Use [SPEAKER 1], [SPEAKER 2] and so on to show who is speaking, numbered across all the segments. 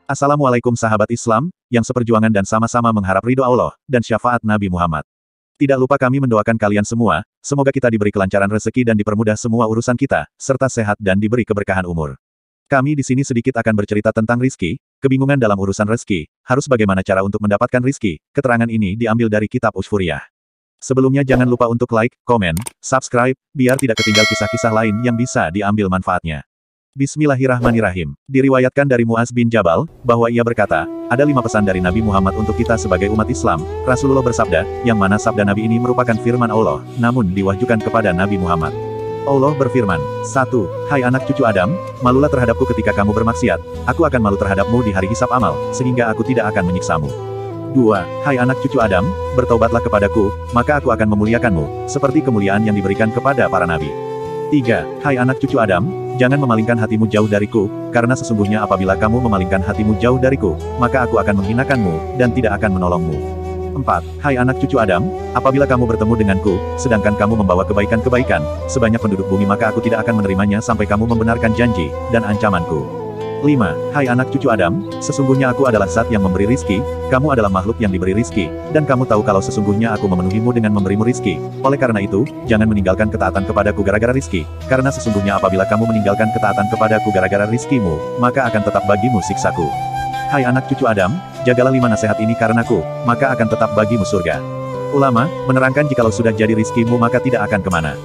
[SPEAKER 1] Assalamualaikum sahabat Islam, yang seperjuangan dan sama-sama mengharap ridho Allah, dan syafaat Nabi Muhammad. Tidak lupa kami mendoakan kalian semua, semoga kita diberi kelancaran rezeki dan dipermudah semua urusan kita, serta sehat dan diberi keberkahan umur. Kami di sini sedikit akan bercerita tentang rizki, kebingungan dalam urusan rezeki, harus bagaimana cara untuk mendapatkan rizki. Keterangan ini diambil dari kitab Usfuriyah. Sebelumnya jangan lupa untuk like, komen, subscribe, biar tidak ketinggal kisah-kisah lain yang bisa diambil manfaatnya. Bismillahirrahmanirrahim. Diriwayatkan dari Muaz bin Jabal, bahwa ia berkata, ada 5 pesan dari Nabi Muhammad untuk kita sebagai umat Islam. Rasulullah bersabda, yang mana sabda Nabi ini merupakan firman Allah, namun diwahyukan kepada Nabi Muhammad. Allah berfirman, 1. Hai anak cucu Adam, malulah terhadapku ketika kamu bermaksiat, aku akan malu terhadapmu di hari hisab amal, sehingga aku tidak akan menyiksamu. 2. Hai anak cucu Adam, bertaubatlah kepadaku, maka aku akan memuliakanmu, seperti kemuliaan yang diberikan kepada para nabi. 3. Hai anak cucu Adam, jangan memalingkan hatimu jauh dariku, karena sesungguhnya apabila kamu memalingkan hatimu jauh dariku, maka aku akan menghinakanmu, dan tidak akan menolongmu. 4. Hai anak cucu Adam, apabila kamu bertemu denganku, sedangkan kamu membawa kebaikan-kebaikan, sebanyak penduduk bumi maka aku tidak akan menerimanya sampai kamu membenarkan janji, dan ancamanku. 5. Hai anak cucu Adam, sesungguhnya aku adalah zat yang memberi rizki, kamu adalah makhluk yang diberi rizki, dan kamu tahu kalau sesungguhnya aku memenuhimu dengan memberimu rizki. Oleh karena itu, jangan meninggalkan ketaatan kepadaku gara-gara rizki, karena sesungguhnya apabila kamu meninggalkan ketaatan kepadaku gara-gara rizkimu, maka akan tetap bagimu siksaku. Hai anak cucu Adam, jagalah 5 nasihat ini karenaku, maka akan tetap bagimu surga. Ulama menerangkan jikalau sudah jadi rizkimu maka tidak akan kemana.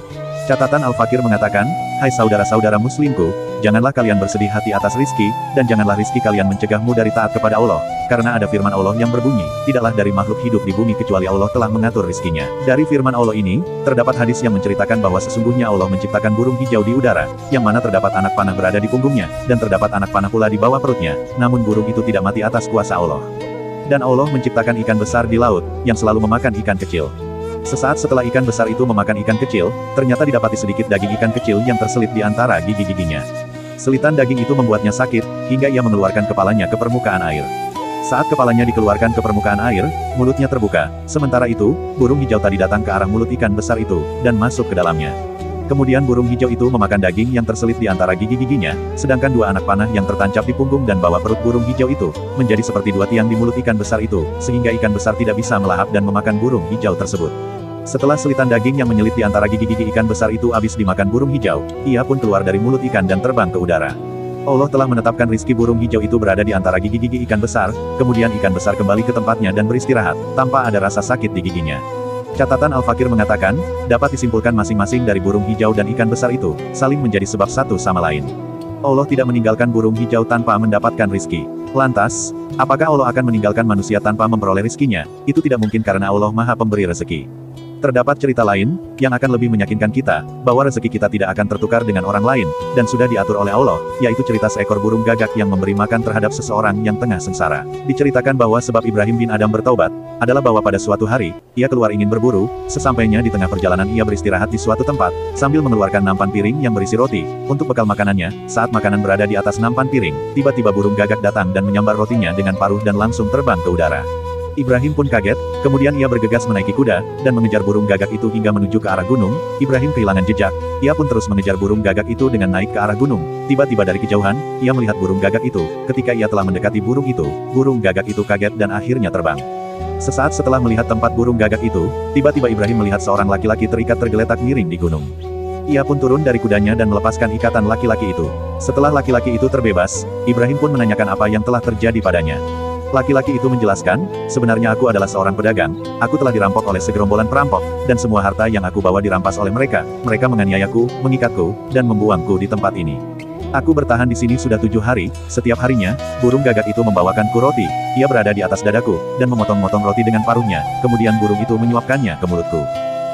[SPEAKER 1] Catatan Al-Fakir mengatakan, hai saudara-saudara muslimku, janganlah kalian bersedih hati atas rizki, dan janganlah rizki kalian mencegahmu dari taat kepada Allah, karena ada firman Allah yang berbunyi, tidaklah dari makhluk hidup di bumi kecuali Allah telah mengatur rizkinya. Dari firman Allah ini, terdapat hadis yang menceritakan bahwa sesungguhnya Allah menciptakan burung hijau di udara, yang mana terdapat anak panah berada di punggungnya, dan terdapat anak panah pula di bawah perutnya, namun burung itu tidak mati atas kuasa Allah. Dan Allah menciptakan ikan besar di laut, yang selalu memakan ikan kecil. Sesaat setelah ikan besar itu memakan ikan kecil, ternyata didapati sedikit daging ikan kecil yang terselip di antara gigi-giginya. Selitan daging itu membuatnya sakit, hingga ia mengeluarkan kepalanya ke permukaan air. Saat kepalanya dikeluarkan ke permukaan air, mulutnya terbuka. Sementara itu, burung hijau tadi datang ke arah mulut ikan besar itu, dan masuk ke dalamnya. Kemudian burung hijau itu memakan daging yang terselip di antara gigi-giginya, sedangkan 2 anak panah yang tertancap di punggung dan bawah perut burung hijau itu, menjadi seperti 2 tiang di mulut ikan besar itu, sehingga ikan besar tidak bisa melahap dan memakan burung hijau tersebut. Setelah selitan daging yang menyelip di antara gigi-gigi ikan besar itu habis dimakan burung hijau, ia pun keluar dari mulut ikan dan terbang ke udara. Allah telah menetapkan rizki burung hijau itu berada di antara gigi-gigi ikan besar, kemudian ikan besar kembali ke tempatnya dan beristirahat, tanpa ada rasa sakit di giginya. Catatan Al-Fakir mengatakan, dapat disimpulkan masing-masing dari burung hijau dan ikan besar itu, saling menjadi sebab satu sama lain. Allah tidak meninggalkan burung hijau tanpa mendapatkan rizki. Lantas, apakah Allah akan meninggalkan manusia tanpa memperoleh rizkinya? Itu tidak mungkin karena Allah Maha Pemberi rezeki. Terdapat cerita lain, yang akan lebih meyakinkan kita, bahwa rezeki kita tidak akan tertukar dengan orang lain, dan sudah diatur oleh Allah, yaitu cerita seekor burung gagak yang memberi makan terhadap seseorang yang tengah sengsara. Diceritakan bahwa sebab Ibrahim bin Adam bertaubat, adalah bahwa pada suatu hari, ia keluar ingin berburu, sesampainya di tengah perjalanan ia beristirahat di suatu tempat, sambil mengeluarkan nampan piring yang berisi roti, untuk bekal makanannya. Saat makanan berada di atas nampan piring, tiba-tiba burung gagak datang dan menyambar rotinya dengan paruh dan langsung terbang ke udara. Ibrahim pun kaget, kemudian ia bergegas menaiki kuda, dan mengejar burung gagak itu hingga menuju ke arah gunung. Ibrahim kehilangan jejak, ia pun terus mengejar burung gagak itu dengan naik ke arah gunung. Tiba-tiba dari kejauhan, ia melihat burung gagak itu. Ketika ia telah mendekati burung gagak itu kaget dan akhirnya terbang. Sesaat setelah melihat tempat burung gagak itu, tiba-tiba Ibrahim melihat seorang laki-laki terikat tergeletak miring di gunung. Ia pun turun dari kudanya dan melepaskan ikatan laki-laki itu. Setelah laki-laki itu terbebas, Ibrahim pun menanyakan apa yang telah terjadi padanya. Laki-laki itu menjelaskan, sebenarnya aku adalah seorang pedagang, aku telah dirampok oleh segerombolan perampok, dan semua harta yang aku bawa dirampas oleh mereka. Mereka menganiayaku, mengikatku, dan membuangku di tempat ini. Aku bertahan di sini sudah 7 hari, setiap harinya, burung gagak itu membawakanku roti, ia berada di atas dadaku, dan memotong-motong roti dengan paruhnya, kemudian burung itu menyuapkannya ke mulutku.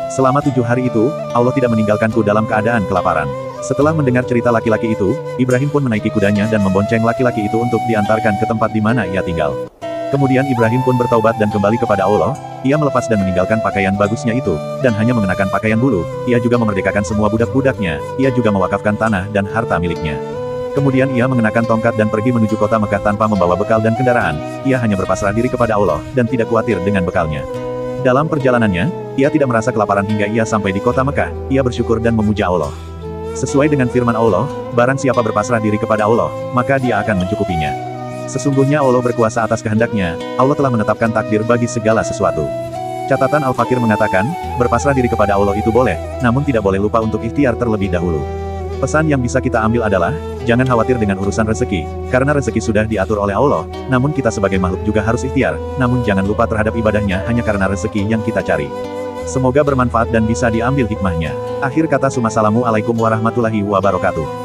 [SPEAKER 1] Selama 7 hari itu, Allah tidak meninggalkanku dalam keadaan kelaparan. Setelah mendengar cerita laki-laki itu, Ibrahim pun menaiki kudanya dan membonceng laki-laki itu untuk diantarkan ke tempat di mana ia tinggal. Kemudian Ibrahim pun bertaubat dan kembali kepada Allah, ia melepas dan meninggalkan pakaian bagusnya itu, dan hanya mengenakan pakaian bulu, ia juga memerdekakan semua budak-budaknya, ia juga mewakafkan tanah dan harta miliknya. Kemudian ia mengenakan tongkat dan pergi menuju kota Mekah tanpa membawa bekal dan kendaraan, ia hanya berpasrah diri kepada Allah, dan tidak khawatir dengan bekalnya. Dalam perjalanannya, Ia tidak merasa kelaparan hingga ia sampai di kota Mekah. Ia bersyukur dan memuja Allah. Sesuai dengan firman Allah, barang siapa berpasrah diri kepada Allah, maka dia akan mencukupinya. Sesungguhnya Allah berkuasa atas kehendaknya, Allah telah menetapkan takdir bagi segala sesuatu. Catatan Al-Fakir mengatakan, berpasrah diri kepada Allah itu boleh, namun tidak boleh lupa untuk ikhtiar terlebih dahulu. Pesan yang bisa kita ambil adalah, jangan khawatir dengan urusan rezeki, karena rezeki sudah diatur oleh Allah, namun kita sebagai makhluk juga harus ikhtiar, namun jangan lupa terhadap ibadahnya hanya karena rezeki yang kita cari. Semoga bermanfaat dan bisa diambil hikmahnya. Akhir kata, Assalamualaikum warahmatullahi wabarakatuh.